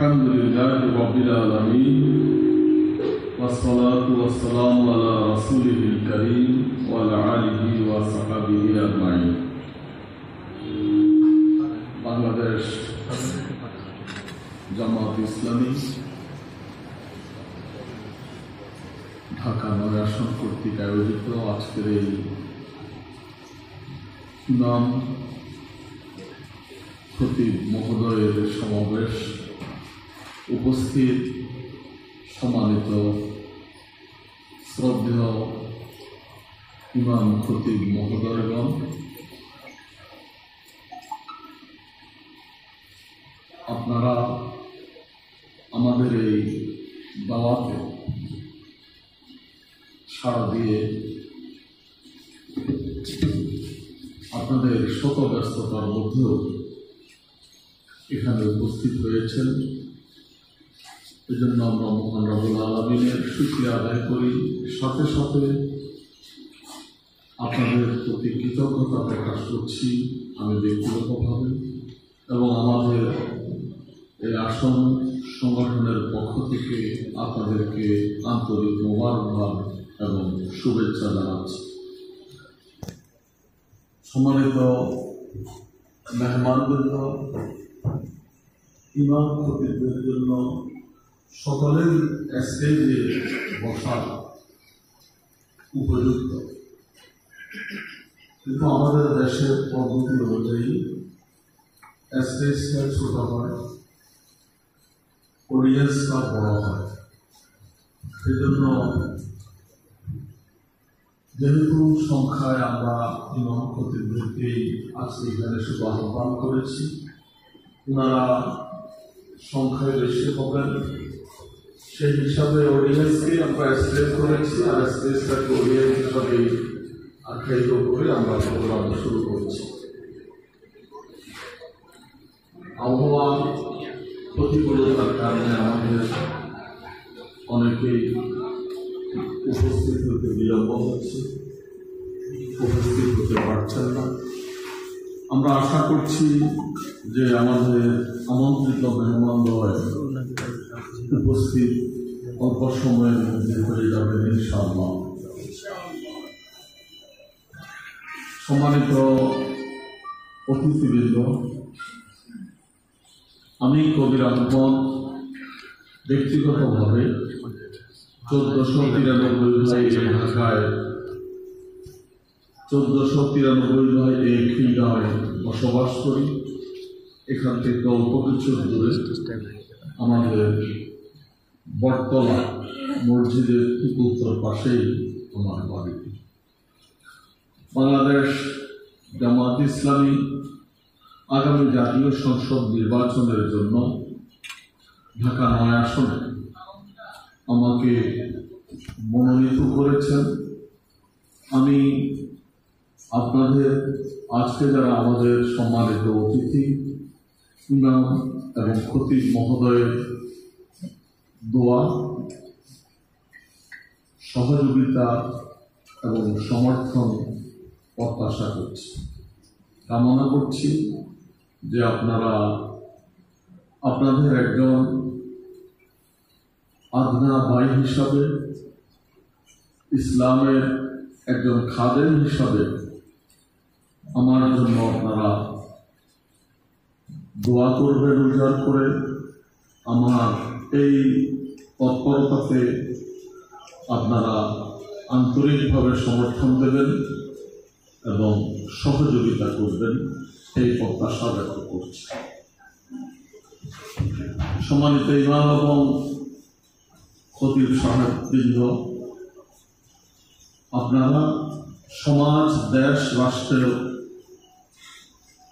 আলহামদুলিল্লাহি রাব্বিল আলামিন ওয়াসসালাতু ওয়াসসালামু আলা রাসূলিল কারীম ওয়া আলা আলিহি ওয়া সাহবিহি আজমাইন। বাংলাদেশ জামাত ইসলামী ঢাকা ৯ আসন কর্তৃক আয়োজিত আজকের এই ইমাম খতিব মহোদয়ের সমাবেশ উপস্থিত সম্মানিত শ্রদ্ধেয় ইমাম খতিব মহোদয়গণ, আপনারা আমাদের এই দাওয়াতে সাড়া দিয়ে আপনাদের শত ব্যস্ততার মধ্যেও এখানে উপস্থিত হয়েছেন। এজন্য আমরা মহান রব্বুল আলামিনের শুকরিয়া আদায় করি, সাথে সাথে আপনাদের প্রতি কৃতজ্ঞতা প্রকাশ করছি আমি ব্যক্তিগতভাবে এবং আমাদের এই আসন সংগঠনের পক্ষ থেকে আপনাদেরকে আন্তরিক মোবারকবাদ এবং শুভেচ্ছা জানাচ্ছি। সম্মানিত মেহমানবৃন্দ, ইমাম খতিবদের জন্য সকলের স্টেজে বসার উপযুক্ত, কিন্তু আমাদের দেশের পদ্ধতি অনুযায়ী স্টেজটা ছোট হয়, অডিয়েন্সটা বড় হয়। সেই জন্য যেহেতু সংখ্যায় আমরা ইমাম খতিবদেরকেই আজকে এখানে শুধু আহ্বান করেছি, ওনারা সংখ্যায় বেশি হবেন, সেই হিসাবে অডিয়েন্সকে আমরা স্টেজ করেছি আর স্টেজটাকে অডিয়েন্স হিসাবে আখ্যায়িত করে আমরা প্রোগ্রাম শুরু করছি। আবহাওয়া প্রতিকূলতার কারণে আমাদের অনেকেই উপস্থিত হতে বিলম্ব হচ্ছে, উপস্থিত হতে পারছেন না। আমরা আশা করছি যে আমাদের আমন্ত্রিত মেহমানদ্বয় উপস্থিত অল্প সময়ের মধ্যে হয়ে যাবেন ইনশাআল্লাহ। সম্মানিত অতিথিবৃন্দ, আমি কবির আহমদ ব্যক্তিগতভাবে 1493 ঢাকায় 1493 এই খিলগাঁওয়ে বসবাস করি। এখান থেকে অল্প কিছু দূরে আমাদের বটতলা মসজিদের ঠিক উত্তর পাশেই আমার বাড়ি। বাংলাদেশ জামাত ইসলামী আগামী জাতীয় সংসদ নির্বাচনের জন্য ঢাকা ৯ আসনে আমাকে মনোনীত করেছেন। আমি আপনাদের আজকে যারা আমাদের সম্মানিত অতিথি ইমাম এবং খতিব মহোদয়ের দোয়া, সহযোগিতা এবং সমর্থন প্রত্যাশা করছি, কামনা করছি যে আপনারা আপনাদের একজন আদনা ভাই হিসাবে, ইসলামের একজন খাদেম হিসাবে আমার জন্য আপনারা দোয়া করবেন উজাড় করে, আমার এই তৎপরতাতে আপনারা আন্তরিকভাবে সমর্থন দেবেন এবং সহযোগিতা করবেন, এই প্রত্যাশা ব্যক্ত করছি। সম্মানিত ইমাম এবং খতিব সাহেববৃন্দ, আপনারা সমাজ, দেশ, রাষ্ট্রের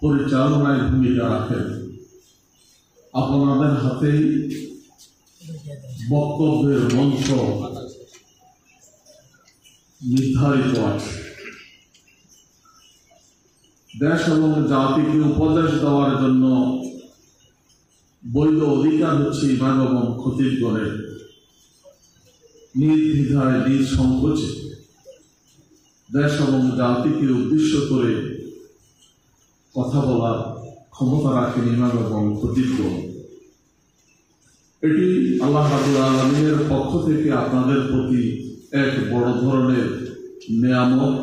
পরিচালনায় ভূমিকা রাখেন। আপনাদের হাতেই বক্তব্যের মঞ্চ নির্ধারিত আছে। দেশ এবং জাতিকে উপদেশ দেওয়ার জন্য বৈধ অধিকার হচ্ছে ইমাম এবং খতিবগণের। নির্দ্বিধায় নিজ সংকোচে দেশ এবং জাতিকে উদ্দেশ্য করে কথা বলার ক্ষমতা রাখেন ইমাম এবং খতিবগণ। এটি আল্লাহ রাব্বুল আলামিনের পক্ষ থেকে আপনাদের প্রতি এক বড় ধরনের নিয়ামত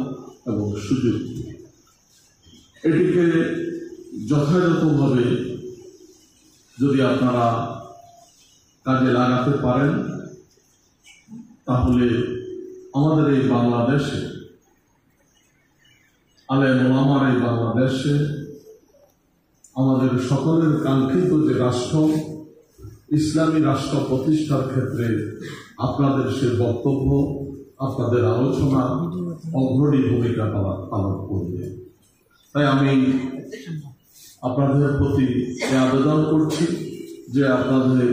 এবং সুযোগ। এটিকে যথাযথভাবে যদি আপনারা কাজে লাগাতে পারেন, তাহলে আমাদের এই বাংলাদেশে, আলেম ওলামার এই বাংলাদেশে আমাদের সকলের কাঙ্ক্ষিত যে রাষ্ট্র, ইসলামী রাষ্ট্র প্রতিষ্ঠার ক্ষেত্রে আপনাদের সে বক্তব্য, আপনাদের আলোচনা অগ্রণী ভূমিকা পালন করবে। তাই আমি আপনাদের প্রতি আবেদন করছি যে আপনাদের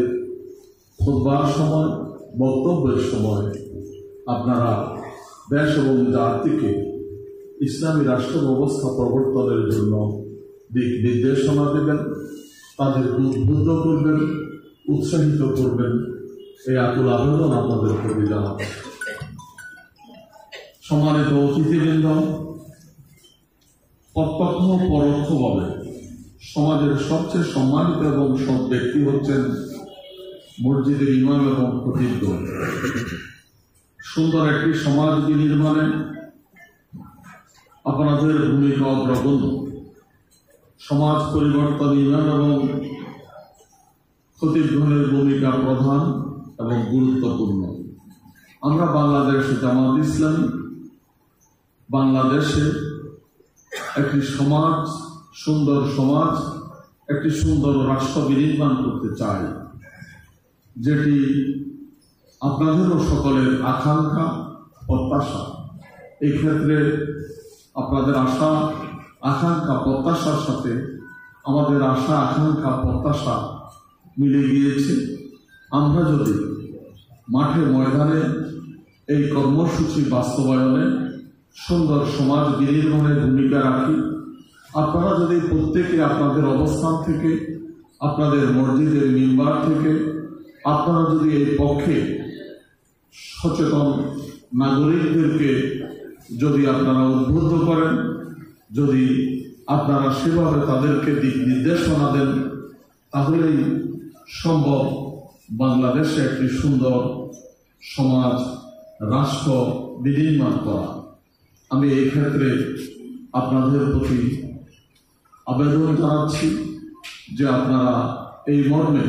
খুতবার সময়, বক্তব্যের সময় আপনারা দেশ এবং জাতিকে ইসলামী রাষ্ট্র ব্যবস্থা প্রবর্তনের জন্য দিক নির্দেশনা দেবেন, তাদেরকে উদ্বুদ্ধ করবেন, উৎসাহিত করবেন। এই আকুল আবেদন আপনাদের প্রতি জানাবেন। সম্মানিত অতিথিবৃন্দ, প্রত্যক্ষ পরোক্ষভাবে সমাজের সবচেয়ে সম্মানিত এবং সৎ ব্যক্তি হচ্ছেন মসজিদের ইমাম এবং খতিবগণ। সুন্দর একটি সমাজ বিনির্মাণে আপনাদের ভূমিকা অগ্রগণ্য। সমাজ পরিবর্তন ইমাম এবং খতিবগণের ভূমিকা প্রধান এবং গুরুত্বপূর্ণ। আমরা বাংলাদেশ জামাত ইসলামী বাংলাদেশে একটি সমাজ, সুন্দর সমাজ, একটি সুন্দর রাষ্ট্র বিনির্মাণ করতে চাই, যেটি আপনাদেরও সকলের আকাঙ্ক্ষা, প্রত্যাশা। এই ক্ষেত্রে আপনাদের আশা, আকাঙ্ক্ষা, প্রত্যাশার সাথে আমাদের আশা, আকাঙ্ক্ষা, প্রত্যাশা মিলে গিয়েছে। আমরা যদি মাঠে ময়দানে এই কর্মসূচি বাস্তবায়নে সুন্দর সমাজ বিনির্মাণের ভূমিকা রাখি, আপনারা যদি প্রত্যেকে আপনাদের অবস্থান থেকে, আপনাদের মসজিদের মিম্বার থেকে আপনারা যদি এই পক্ষে সচেতন নাগরিকদেরকে যদি আপনারা উদ্বুদ্ধ করেন, যদি আপনারা সেভাবে তাদেরকে দিক নির্দেশনা দেন, তাহলেই সম্ভব বাংলাদেশে একটি সুন্দর সমাজ, রাষ্ট্র বিনির্মাণ করা। আমি এই ক্ষেত্রে আপনাদের প্রতি আবেদন জানাচ্ছি যে আপনারা এই মর্মে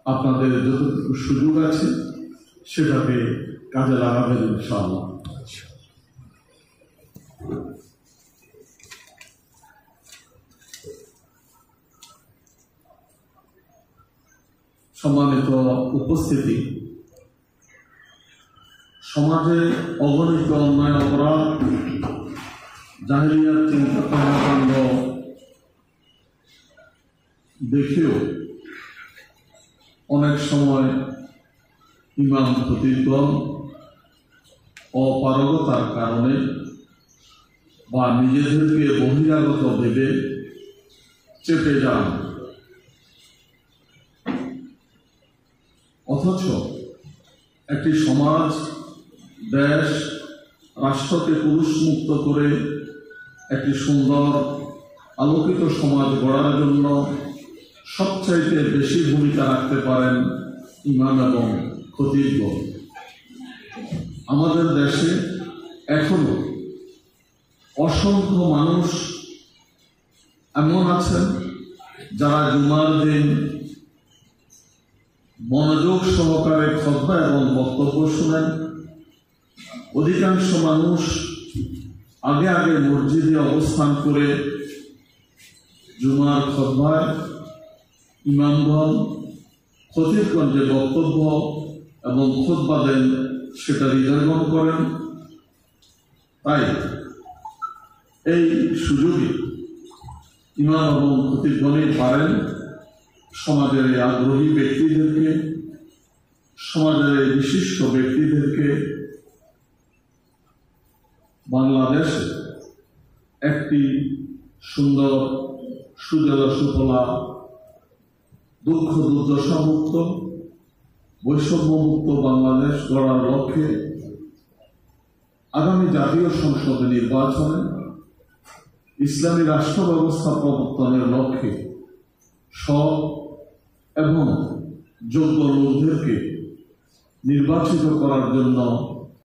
আপনাদের যতটুকু সুযোগ আছে সেটাকে কাজে লাগাবেন ইনশাআল্লাহ। সম্মানিত উপস্থিতি, সমাজে অগণিত অন্যায়, অপরাধ, জাহেলিয়াত চিন্তা কর্মকাণ্ড দেখেও অনেক সময় ইমাম খতিবগণ অপারগতার কারণে বা নিজেদেরকে বহিরাগত ভেবে চেপে যান, অথচ একটি সমাজ, দেশ, রাষ্ট্রকে পুরুষমুক্ত করে একটি সুন্দর আলোকিত সমাজ গড়ার জন্য সবচাইতে বেশি ভূমিকা রাখতে পারেন ইমাম এবং খতিবগণ। আমাদের দেশে এখনো অসংখ্য মানুষ এমন আছেন যারা জুমার দিন মনোযোগ সহকারে খুতবা এবং বক্তব্য শুনেন। অধিকাংশ মানুষ আগে আগে মসজিদে অবস্থান করে জুমার খুতবায় ইমামগণ, খতিবগণ যে বক্তব্য এবং খুতবা দেন সেটা হৃদয়ঙ্গম করেন। তাই এই সুযোগে ইমাম এবং খতিবগণই পারেন সমাজের এই আগ্রহী ব্যক্তিদেরকে, সমাজের এই বিশিষ্ট ব্যক্তিদেরকে বাংলাদেশে একটি সুন্দর, সুজলা সুফলা, দুঃখ দুর্দশা মুক্ত, বৈষম্য মুক্ত বাংলাদেশ গড়ার লক্ষ্যে আগামী জাতীয় সংসদ নির্বাচনে ইসলামী রাষ্ট্র ব্যবস্থা প্রবর্তনের লক্ষ্যে সৎ এবং যোগ্য লোকদেরকে নির্বাচিত করার জন্য